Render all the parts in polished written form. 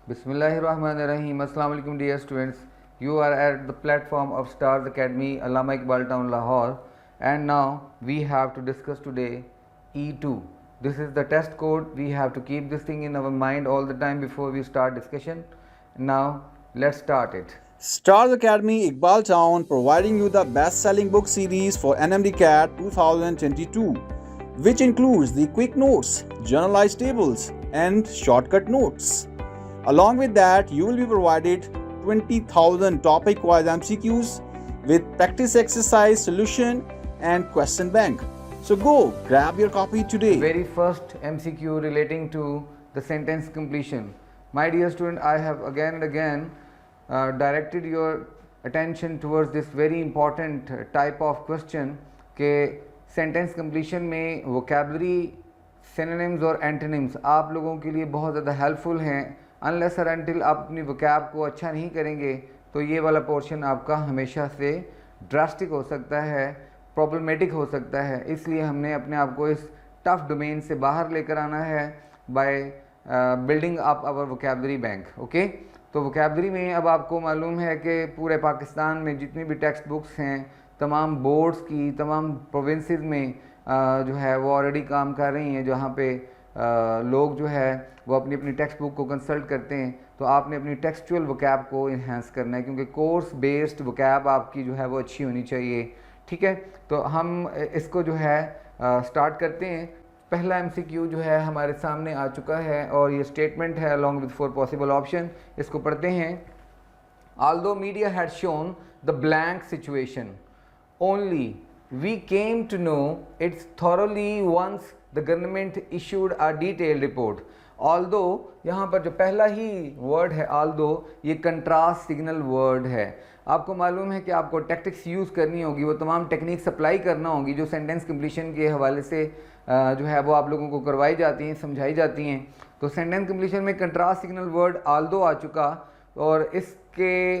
Bismillahirrahmanirrahim. Assalamu alaikum dear students. You are at the platform of Stars Academy, Allama Iqbal Town, Lahore, and now we have to discuss today E2. This is the test code. We have to keep this thing in our mind all the time before we start discussion. Now let's start it. Stars Academy Iqbal Town providing you the best-selling book series for NMD CAT 2022, which includes the quick notes, generalized tables, and shortcut notes. Along with that, you will be provided 20,000 topic-wise MCQs with practice exercise, solution, and question bank. So go grab your copy today. Very first MCQ relating to the sentence completion. My dear student, I have again and again directed your attention towards this very important type of question के sentence completion में vocabulary, synonyms और antonyms आप लोगों के लिए बहुत ज़्यादा helpful हैं. Unless or until आप अपनी vocab को अच्छा नहीं करेंगे तो ये वाला portion आपका हमेशा से drastic हो सकता है, problematic हो सकता है. इसलिए हमने अपने आप को इस tough domain से बाहर लेकर आना है by building up our vocabulary bank. Okay? तो वोकेबलरी में अब आपको मालूम है कि पूरे पाकिस्तान में जितनी भी टेक्स्ट बुक्स हैं, तमाम बोर्ड्स की, तमाम प्रोविंसेस में जो है वो ऑलरेडी काम कर रही हैं, जहाँ पे लोग जो है वो अपनी अपनी टेक्स्ट बुक को कंसल्ट करते हैं. तो आपने अपनी टेक्सचुअल वोकैब को इन्हेंस करना है, क्योंकि कोर्स बेस्ड वोकैब आपकी जो है वो अच्छी होनी चाहिए. ठीक है, तो हम इसको जो है स्टार्ट करते हैं. पहला MCQ जो है हमारे सामने आ चुका है और ये स्टेटमेंट है अलॉन्ग विद 4 पॉसिबल ऑप्शन. इसको पढ़ते हैं. Although media had shown the blank situation, only we came to know it thoroughly once the government issued a detailed report. Although यहाँ पर जो पहला ही वर्ड है although, ये कंट्रास्ट सिग्नल वर्ड है. आपको मालूम है कि आपको टैक्टिक्स यूज़ करनी होगी, वो तमाम टेक्निक्स अप्लाई करना होगी जो सेंटेंस कंप्लीशन के हवाले से जो है वो आप लोगों को करवाई जाती हैं, समझाई जाती हैं. तो सेंटेंस कंप्लीशन में कंट्रास्ट सिग्नल वर्ड आल्दो आ चुका, और इसके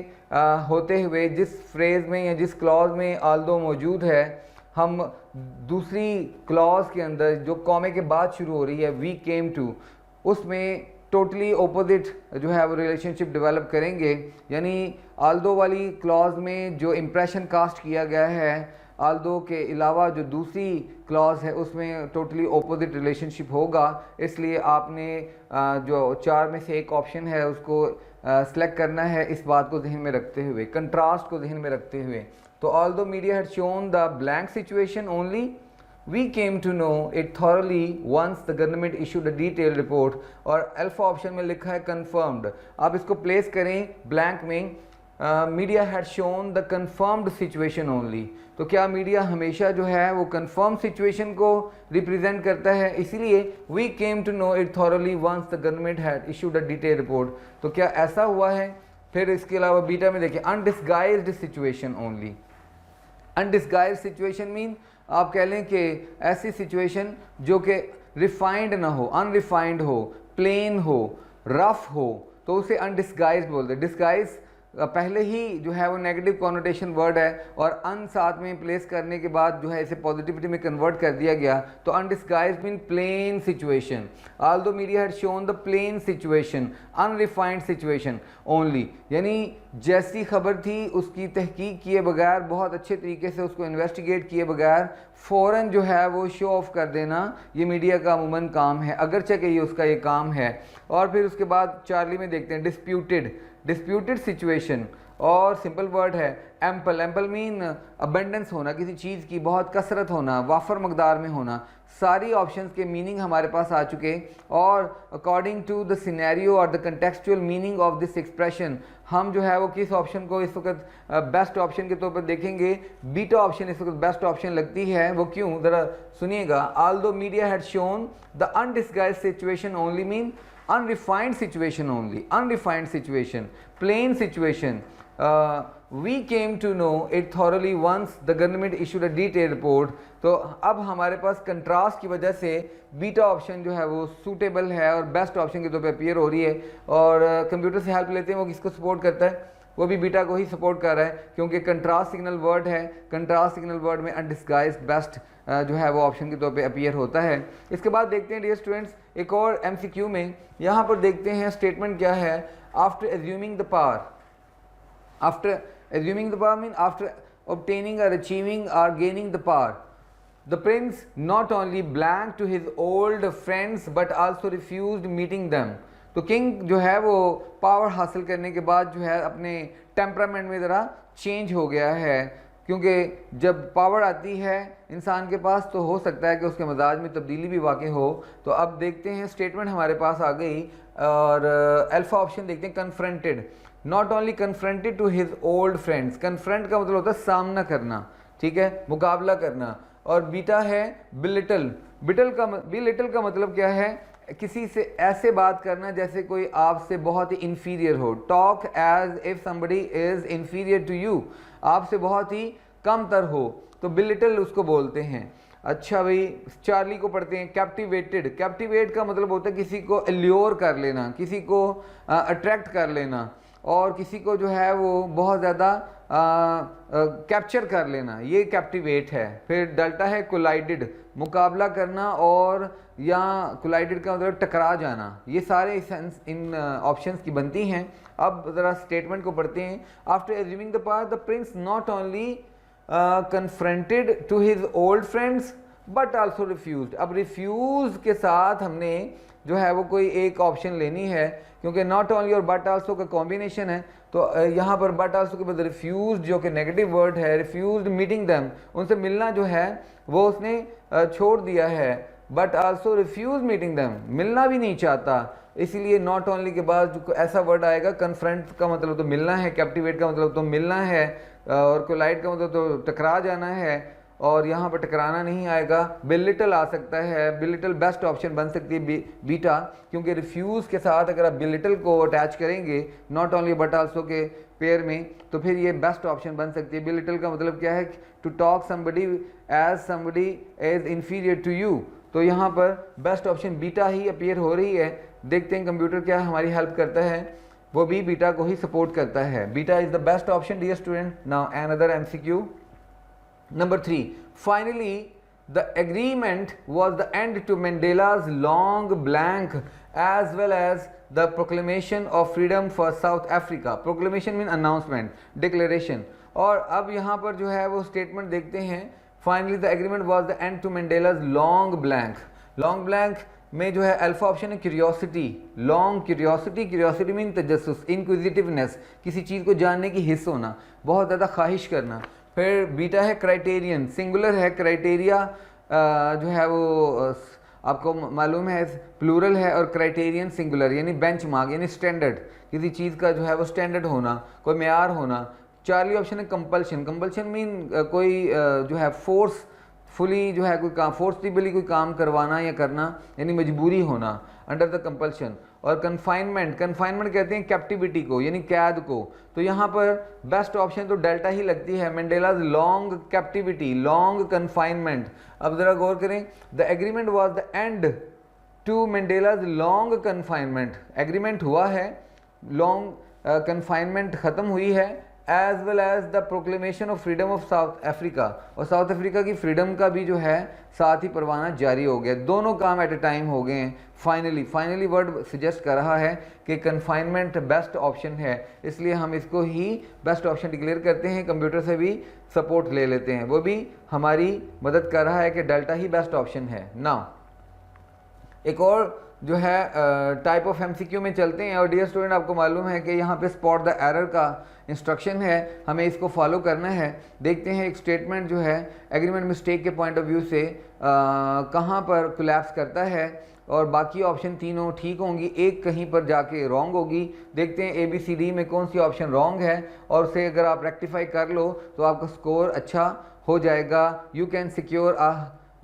होते हुए जिस फ्रेज़ में या जिस क्लॉज में आल्दो मौजूद है, हम दूसरी क्लॉज के अंदर जो कॉमे के बाद शुरू हो रही है वी केम टू, उसमें टोटली ओपोजिट जो है वो रिलेशनशिप डेवलप करेंगे. यानी आल्दो वाली क्लॉज में जो इम्प्रेशन कास्ट किया गया है, आल्दो के अलावा जो दूसरी क्लॉज है उसमें टोटली ओपोजिट रिलेशनशिप होगा. इसलिए आपने जो 4 में से एक ऑप्शन है उसको सेलेक्ट करना है, इस बात को जहन में रखते हुए, कंट्रास्ट को जहन में रखते हुए. तो although media had shown the blank situation, only we came to know it thoroughly once the government issued a detail report. और अल्फा ऑप्शन में लिखा है कन्फर्म्ड. आप इसको प्लेस करें ब्लैंक में. Media had shown the confirmed situation only. तो क्या मीडिया हमेशा जो है वो कन्फर्म सिचुएशन को रिप्रेजेंट करता है, इसीलिए we came to know it thoroughly once the government had issued a detail report. तो क्या ऐसा हुआ है? फिर इसके अलावा बीटा में देखिए अनडिस्गाइज्ड सिचुएशन ओनली. अनडिस्गाइज्ड सिचुएशन मीन आप कह लें कि ऐसी सिचुएशन जो कि रिफाइंड ना हो, अनरिफाइंड हो, प्लेन हो, रफ हो, तो उसे अनडिस्गाइज्ड बोलते हैं. डिस्गाइज पहले ही जो है वो नेगेटिव कॉनोटेशन वर्ड है और अन साथ में प्लेस करने के बाद जो है इसे पॉजिटिविटी में कन्वर्ट कर दिया गया. तो undisguised mean plain situation. Although media had shown the plain situation, unrefined situation only. यानी जैसी खबर थी उसकी तहकीक किए बगैर, बहुत अच्छे तरीके से उसको इन्वेस्टिगेट किए बगैर फ़ौरन जो है वो शो ऑफ कर देना, ये मीडिया का अमूमन काम है, अगरचे कि ये उसका ये काम है. और फिर उसके बाद चार्ली में देखते हैं डिस्प्यूटेड सिचुएशन, और सिंपल वर्ड है एम्पल. एम्पल मीन अबंडेंस होना, किसी चीज़ की बहुत कसरत होना, वाफर मकदार में होना. सारी ऑप्शंस के मीनिंग हमारे पास आ चुके, और अकॉर्डिंग टू द सिनेरियो और the contextual meaning of this expression हम जो है वो किस ऑप्शन को इस वक्त बेस्ट ऑप्शन के तौर पर देखेंगे. बीटा ऑप्शन इस वक्त बेस्ट ऑप्शन लगती है. वो क्यों, ज़रा सुनिएगा. Although media had shown the undisguised situation only mean unrefined situation only, unrefined situation, plain situation. We came to know it thoroughly once the government issued a detailed report. तो अब हमारे पास contrast की वजह से बीटा ऑप्शन जो है वो suitable है और बेस्ट ऑप्शन के तौर पे अपीयर हो रही है. और कंप्यूटर से हेल्प लेते हैं, वो किसको सपोर्ट करता है? वो भी बीटा को ही सपोर्ट कर रहा है, क्योंकि कंट्रास्ट सिग्नल वर्ड है, कंट्रास्ट सिग्नल वर्ड में अनडिस्गाइज्ड बेस्ट जो है वो ऑप्शन के तौर पे अपीयर होता है। इसके बाद देखते हैं डियर स्टूडेंट्स एक और MCQ में, यहाँ पर देखते हैं स्टेटमेंट क्या है, after assuming the power, after assuming the power mean after obtaining or achieving or gaining the power, the prince not only blanked to his old friends but also refused meeting them। तो king जो है वो power हासिल करने के बाद जो है अपने टेम्परामेंट में ज़रा चेंज हो गया है, क्योंकि जब पावर आती है इंसान के पास तो हो सकता है कि उसके मिजाज में तब्दीली भी वाक़ई हो। तो अब देखते हैं स्टेटमेंट हमारे पास आ गई, और अल्फ़ा ऑप्शन देखते हैं, confronted, not only confronted to his old friends, confront का मतलब होता है सामना करना, ठीक है, मुकाबला करना, और बीटा है बिलिटल, बिलिटल का मतलब क्या है, किसी से ऐसे बात करना जैसे कोई आपसे बहुत ही इंफीरियर हो, talk as if somebody is inferior to you, आपसे बहुत ही कम तर हो, तो बिलिटल उसको बोलते हैं। अच्छा भाई चार्ली को पढ़ते हैं, कैप्टिवेटेड, कैप्टिवेट का मतलब होता है किसी को एल्योर कर लेना, किसी को अट्रैक्ट कर लेना, और किसी को जो है वो बहुत ज़्यादा कैप्चर कर लेना, ये कैप्टिवेट है। फिर डेल्टा है कोलाइडेड, मुकाबला करना, और या कोलाइडेड का मतलब टकरा जाना, ये सारे सेंस इन ऑप्शंस की बनती हैं। अब ज़रा स्टेटमेंट को पढ़ते हैं, after assuming the power the prince not only confronted to his old friends but also refused. अब रिफ्यूज़ के साथ हमने जो है वो कोई एक ऑप्शन लेनी है, क्योंकि नॉट ओनली और बट आल्सो का कॉम्बिनेशन है, तो यहाँ पर बट आल्सो के बाद रिफ्यूज जो कि नेगेटिव वर्ड है, रिफ्यूज्ड मीटिंग देम, उनसे मिलना जो है वो उसने छोड़ दिया है, but also refuse meeting them, मिलना भी नहीं चाहता, इसीलिए नॉट ओनली के बाद जो ऐसा वर्ड आएगा, कन्फ्रंट का मतलब तो मिलना है, कैप्टिवेट का मतलब तो मिलना है, और कोलाइड का मतलब तो टकरा जाना है, और यहाँ पर टकराना नहीं आएगा। बिलिटल आ सकता है, बिलिटल बेस्ट ऑप्शन बन सकती है बीटा, क्योंकि रिफ्यूज़ के साथ अगर आप बिलिटल को अटैच करेंगे नॉट ओनली बट आल्सो के पेयर में, तो फिर ये बेस्ट ऑप्शन बन सकती है। बिलिटल का मतलब क्या है, to talk somebody as somebody as inferior to you, तो यहाँ पर बेस्ट ऑप्शन बीटा ही अपीयर हो रही है। देखते हैं कंप्यूटर क्या हमारी हेल्प करता है, वो भी बीटा को ही सपोर्ट करता है। Beta is the best option dear student. Now another MCQ Number 3, finally the agreement was the end to Mandela's long blank as well as the proclamation of freedom for South Africa। proclamation mean announcement, declaration, और अब यहाँ पर जो है वो statement देखते हैं, finally the agreement was the end to Mandela's long blank। long blank में जो है अल्फा ऑप्शन है क्यूरियोसिटी, लॉन्ग क्यूरियोसिटी मीन तजस्सुस, इंक्विजिटिवनेस, किसी चीज़ को जानने की हिस्स होना, बहुत ज़्यादा ख्वाहिश करना। फिर बीटा है क्राइटेरियन, सिंगुलर है, क्राइटेरिया जो है वो आपको मालूम है प्लूरल है, और क्राइटेरियन सिंगुलर यानी बेंचमार्क यानी स्टैंडर्ड, किसी चीज़ का जो है वो स्टैंडर्ड होना, कोई मेयार होना। चार्ली ऑप्शन है कंपल्शन, कंपल्शन मीन कोई जो है फोर्सफुली जो है कोई काम, फोर्सफुली कोई काम करवाना या करना, यानी मजबूरी होना, अंडर द कंपल्शन। और कन्फाइनमेंट, कन्फाइनमेंट कहते हैं कैप्टिविटी को यानी कैद को, तो यहाँ पर बेस्ट ऑप्शन तो डेल्टा ही लगती है, Mandela's long captivity, long confinement. अब ज़रा गौर करें, the agreement was the end to Mandela's long confinement, agreement हुआ है, लॉन्ग कन्फाइनमेंट ख़त्म हुई है, as well as the proclamation of freedom of South Africa, और साउथ अफ्रीका की फ्रीडम का भी जो है साथ ही परवाना जारी हो गया, दोनों काम एट ए टाइम हो गए हैं। फाइनली वर्ड सजेस्ट कर रहा है कि कन्फाइनमेंट बेस्ट ऑप्शन है, इसलिए हम इसको ही बेस्ट ऑप्शन डिक्लेयर करते हैं, कंप्यूटर से भी सपोर्ट ले लेते हैं, वो भी हमारी मदद कर रहा है कि डेल्टा ही बेस्ट ऑप्शन है। नाउ एक और जो है टाइप ऑफ MCQ में चलते हैं, और डियर स्टूडेंट आपको मालूम है कि यहाँ पे स्पॉट द एरर का इंस्ट्रक्शन है, हमें इसको फॉलो करना है। देखते हैं एक स्टेटमेंट जो है एग्रीमेंट मिस्टेक के पॉइंट ऑफ व्यू से कहाँ पर कोलैप्स करता है, और बाकी ऑप्शन तीनों ठीक होंगी, एक कहीं पर जाके रॉन्ग होगी। देखते हैं ABCD में कौन सी ऑप्शन रॉन्ग है, और उसे अगर आप रेक्टिफाई कर लो तो आपका स्कोर अच्छा हो जाएगा, you can secure a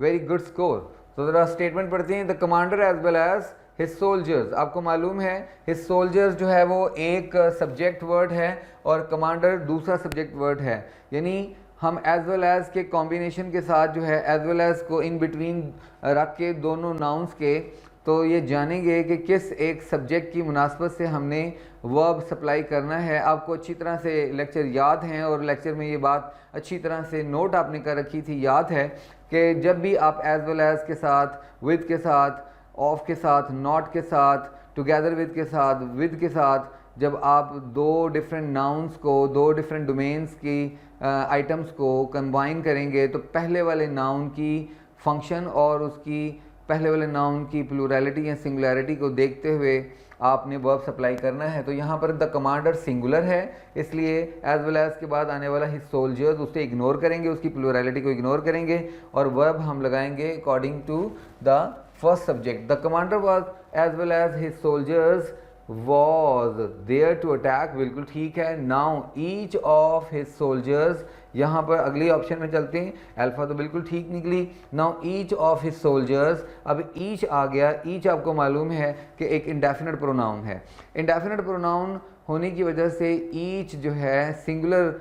very good score. तो ज़रा स्टेटमेंट पढ़ते हैं, the commander as well as his soldiers, आपको मालूम है हिज सोल्जर्स जो है वो एक सब्जेक्ट वर्ड है और कमांडर दूसरा सब्जेक्ट वर्ड है, यानी हम एज वेल एज के कॉम्बिनेशन के साथ जो है एज वेल एज को इन बिटवीन रख के दोनों नाउंस के तो ये जानेंगे कि किस एक सब्जेक्ट की मुनासबत से हमने वर्ब सप्लाई करना है। आपको अच्छी तरह से लेक्चर याद हैं और लेक्चर में ये बात अच्छी तरह से नोट आपने कर रखी थी, याद है कि जब भी आप एज वेल एज़ के साथ, विद के साथ, ऑफ के साथ, नॉट के साथ, टुगेदर विद के साथ, विद के साथ, जब आप दो डिफरेंट नाउन्स को, दो डिफरेंट डोमेन्स की आइटम्स को कंबाइन करेंगे तो पहले वाले नाउन की फंक्शन और उसकी पहले वाले नाउन की प्लूरैलिटी या सिंगुलैरिटी को देखते हुए आपने वर्ब सप्लाई करना है। तो यहाँ पर द कमांडर सिंगुलर है, इसलिए एज वेल एज के बाद आने वाला हिज सोल्जर्स उसे इग्नोर करेंगे, उसकी प्लूरैलिटी को इग्नोर करेंगे और वर्ब हम लगाएंगे according to the first subject. The commander was as well as his soldiers was there to attack, बिल्कुल ठीक है। Now each of his soldiers, यहाँ पर अगली ऑप्शन में चलते हैं, अल्फा तो बिल्कुल ठीक निकली। Now each of his soldiers, अब ईच आ गया। ईच आपको मालूम है कि एक इंडेफिनिट प्रोनाउन है। इंडेफिनिट प्रोनाउन होने की वजह से ईच जो है सिंगुलर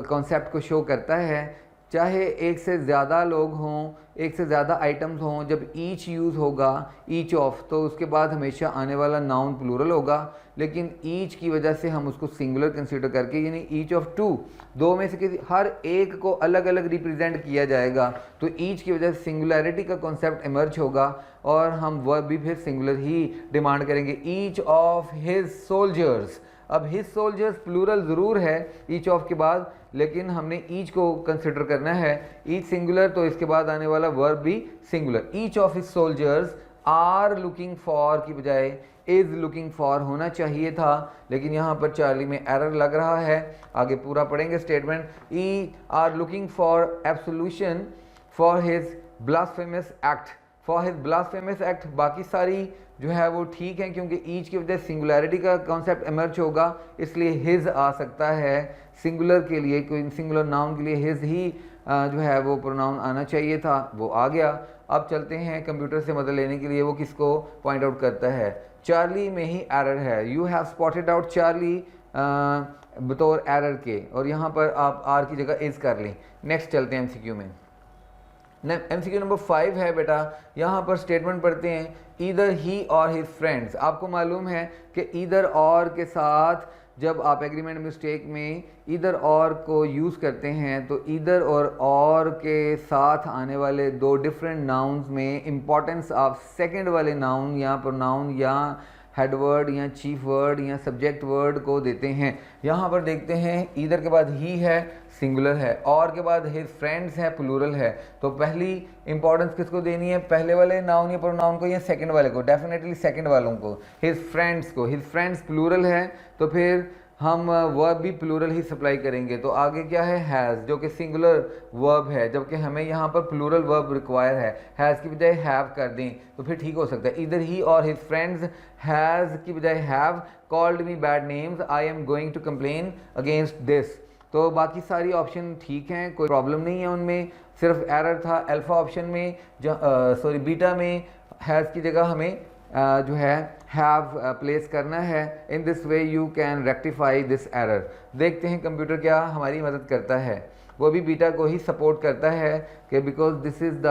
कॉन्सेप्ट को शो करता है। चाहे एक से ज़्यादा लोग हों, एक से ज़्यादा आइटम्स हों, जब ईच यूज़ होगा, ईच ऑफ, तो उसके बाद हमेशा आने वाला नाउन प्लूरल होगा। लेकिन ईच की वजह से हम उसको सिंगुलर कंसीडर करके, यानी ईच ऑफ टू, दो में से किसी हर एक को अलग अलग रिप्रेजेंट किया जाएगा, तो ईच की वजह से सिंगुलैरिटी का कॉन्सेप्ट इमर्ज होगा और हम वर्ब भी फिर सिंगुलर ही डिमांड करेंगे। ईच ऑफ हिज सोल्जर्स, अब हिज सोल्जर्स प्लूरल ज़रूर है ईच ऑफ के बाद, लेकिन हमने ईच को कंसिडर करना है। ईच सिंगुलर, तो इसके बाद आने वाला वर्ब भी singular. Each of his soldiers are looking for की बजाय इज़ लुकिंग फॉर होना चाहिए था, लेकिन यहाँ पर चार्ली में एरर लग रहा है। आगे पूरा पढ़ेंगे statement. E R looking for absolution for his blasphemous act, for his blasphemous act. बाकी सारी जो है वो ठीक है, क्योंकि ईच की वजह से सिंगुलैरिटी का कॉन्सेप्ट इमर्ज होगा, इसलिए हिज आ सकता है। सिंगुलर के लिए, कोई सिंगुलर नाउन के लिए हिज ही जो है वो प्रोनाउन आना चाहिए था, वो आ गया। अब चलते हैं कंप्यूटर से मदद लेने के लिए, वो किसको पॉइंट आउट करता है। चार्ली में ही एरर है। You have spotted out Charlie बतौर एरर के, और यहाँ पर आप आर की जगह इज कर लें। नेक्स्ट चलते हैं एमसीक्यू में। एमसीक्यू नंबर 5 है बेटा, यहाँ पर स्टेटमेंट पढ़ते हैं। ईदर ही और हिज फ्रेंड्स, आपको मालूम है कि ईदर और के साथ जब आप एग्रीमेंट मिस्टेक में ईदर और को यूज़ करते हैं तो ईदर और के साथ आने वाले दो डिफरेंट नाउन्स में इम्पॉर्टेंस आप सेकंड वाले नाउन या प्रोनाउन या हेडवर्ड या चीफ वर्ड या सब्जेक्ट वर्ड को देते हैं। यहाँ पर देखते हैं ईदर के बाद ही है, सिंगुलर है, और के बाद हिज फ्रेंड्स है, प्लूरल है। तो पहली इंपॉर्टेंस किसको देनी है, पहले वाले नाउन या प्रोनाउन को या सेकंड वाले को? डेफिनेटली सेकंड वालों को, हिज फ्रेंड्स को। हिज फ्रेंड्स प्लूरल है तो फिर हम वर्ब भी प्लूरल ही सप्लाई करेंगे। तो आगे क्या है, हैज़, जो कि सिंगुलर वर्ब है, जबकि हमें यहाँ पर प्लूरल वर्ब रिक्वायर है। हैज़ की बजाय हैव कर दें तो फिर ठीक हो सकता है। इधर ही और हिज फ्रेंड्स हैज़ की बजाय have called me bad names, I am going to complain against this. तो बाकी सारी ऑप्शन ठीक हैं, कोई प्रॉब्लम नहीं है उनमें, सिर्फ एरर था अल्फा ऑप्शन में, बीटा में हैज़ की जगह हमें जो है हैव प्लेस करना है। इन this way you can rectify this error. देखते हैं कंप्यूटर क्या हमारी मदद करता है। वो भी बीटा को ही सपोर्ट करता है कि because this is the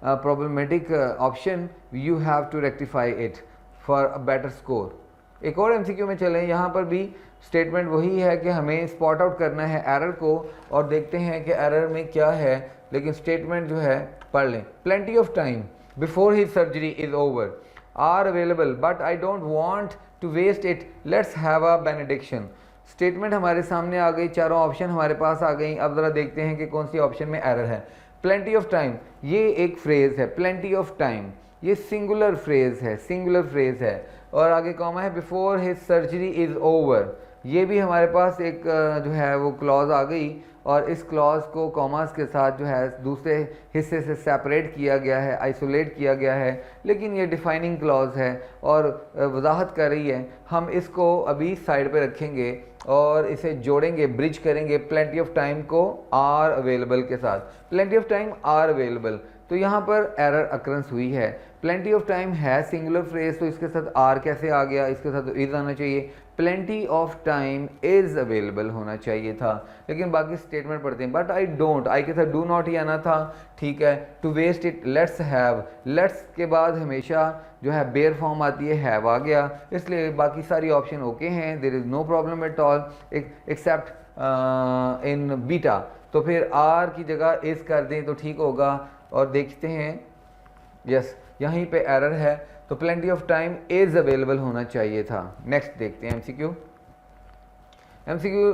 problematic option, you have to rectify it for a better score. एक और एमसीक्यू में चलें। यहाँ पर भी स्टेटमेंट वही है कि हमें स्पॉट आउट करना है एरर को, और देखते हैं कि एरर में क्या है, लेकिन स्टेटमेंट जो है पढ़ लें। Plenty of time before his surgery is over are available but I don't want to waste it, let's have a benediction। Statement हमारे सामने आ गई, चारों ऑप्शन हमारे पास आ गई। अब ज़रा देखते हैं कि कौन सी ऑप्शन में एरर है। प्लेंटी ऑफ टाइम, ये एक फ्रेज़ है, प्लेंटी ऑफ टाइम, ये सिंगुलर फ्रेज़ है, सिंगुलर फ्रेज़ है, और आगे कॉमा है before his surgery is over. ये भी हमारे पास एक जो है वो क्लॉज आ गई, और इस क्लॉज को कॉमास के साथ जो है दूसरे हिस्से से सेपरेट किया गया है, आइसोलेट किया गया है, लेकिन ये डिफाइनिंग क्लॉज है और वजाहत कर रही है। हम इसको अभी साइड पे रखेंगे और इसे जोड़ेंगे, ब्रिज करेंगे प्लेंटी ऑफ टाइम को आर अवेलेबल के साथ। Plenty of time are available, तो यहाँ पर एरर अक्रंस हुई है। प्लेंटी ऑफ टाइम है सिंगुलर फ्रेज, तो इसके साथ आर कैसे आ गया, इसके साथ इज आना चाहिए। Plenty of time is available होना चाहिए था, लेकिन बाकी स्टेटमेंट पढ़ते हैं बट आई डोंट, आई के साथ डू नॉट ही आना था, ठीक है। To waste it let's have, let's के बाद हमेशा जो है बेयर फॉर्म आती है, हैव आ गया, इसलिए बाकी सारी ऑप्शन ओके हैं, there is no problem at all except in beta. तो फिर आर की जगह इज कर दें तो ठीक होगा। और देखते हैं यस यहीं पे एरर है, तो plenty of time is available होना चाहिए था। नेक्स्ट देखते हैं एमसीक्यू। एमसीक्यू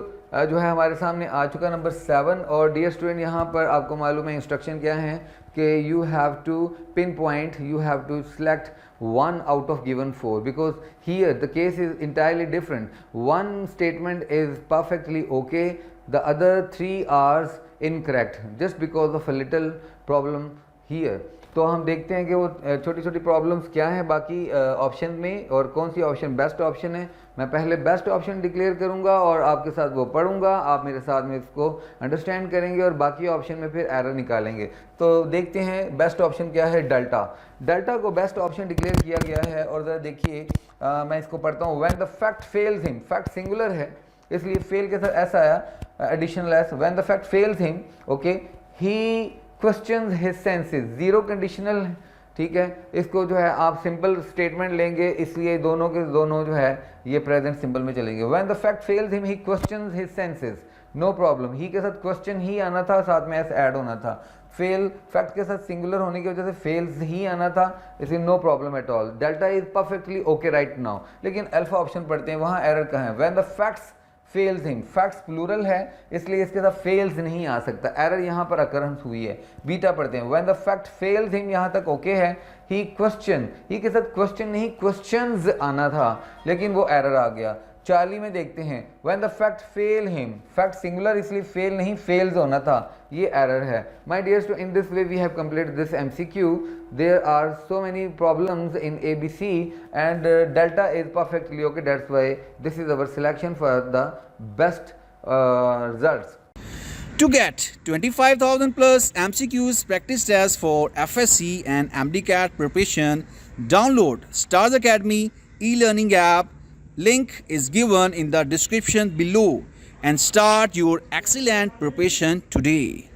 जो है हमारे सामने आ चुका नंबर 7। और डियर स्टूडेंट यहाँ पर आपको मालूम है इंस्ट्रक्शन क्या है कि you have to pinpoint, you have to select one out of given 4 because here the case is entirely different. One statement is perfectly okay, the other 3 are incorrect just because of a little problem here. तो हम देखते हैं कि वो छोटी छोटी problems क्या हैं बाकी ऑप्शन में और कौन सी ऑप्शन बेस्ट ऑप्शन है। मैं पहले बेस्ट ऑप्शन डिक्लेयर करूंगा और आपके साथ वो पढ़ूंगा, आप मेरे साथ में इसको अंडरस्टैंड करेंगे और बाकी ऑप्शन में फिर एरर निकालेंगे। तो देखते हैं बेस्ट ऑप्शन क्या है, डेल्टा। डेल्टा को बेस्ट ऑप्शन डिक्लेयर किया गया है और ज़रा देखिए मैं इसको पढ़ता हूँ। When the fact fails him, fact singular है इसलिए फेल के साथ ऐसा आया additional S. When the fact fails him okay he questions his senses, zero conditional है, ठीक है। इसको जो है आप सिंपल स्टेटमेंट लेंगे इसलिए दोनों के दोनों जो है ये प्रेजेंट सिंपल में चलेंगे। When the fact fails him he questions his senses, no problem, he के साथ क्वेश्चन ही आना था, साथ में एस ऐड होना था। फेल फैक्ट के साथ सिंगुलर होने की वजह से फेल्स ही आना था, इसलिए no problem at all. Delta is perfectly okay right now. लेकिन अल्फा ऑप्शन पढ़ते हैं, वहाँ एरर कहाँ है। When the facts fails him, facts plural है इसलिए इसके साथ फेल्स नहीं आ सकता, एरर यहाँ पर अकरेंस हुई है। बीटा पढ़ते हैं, when the fact fails him यहाँ तक ओके है। ही क्वेश्चन, ही के साथ क्वेश्चन नहीं क्वेश्चंस आना था लेकिन वो एरर आ गया। 40 में देखते हैं, when the fact fail him, fact singular इसलिए फेल नहीं फेल्स होना था, ये एरर है। My dear student, in this way we have completed this MCQ. There are so many problems in ABC and delta is perfectly okay, that's why this is our selection for the best results. To get 25,000 plus MCQs practice tests for FSC and MDCAT preparation, download Stars Academy e-learning app. Link is given in the description below and start your excellent preparation today.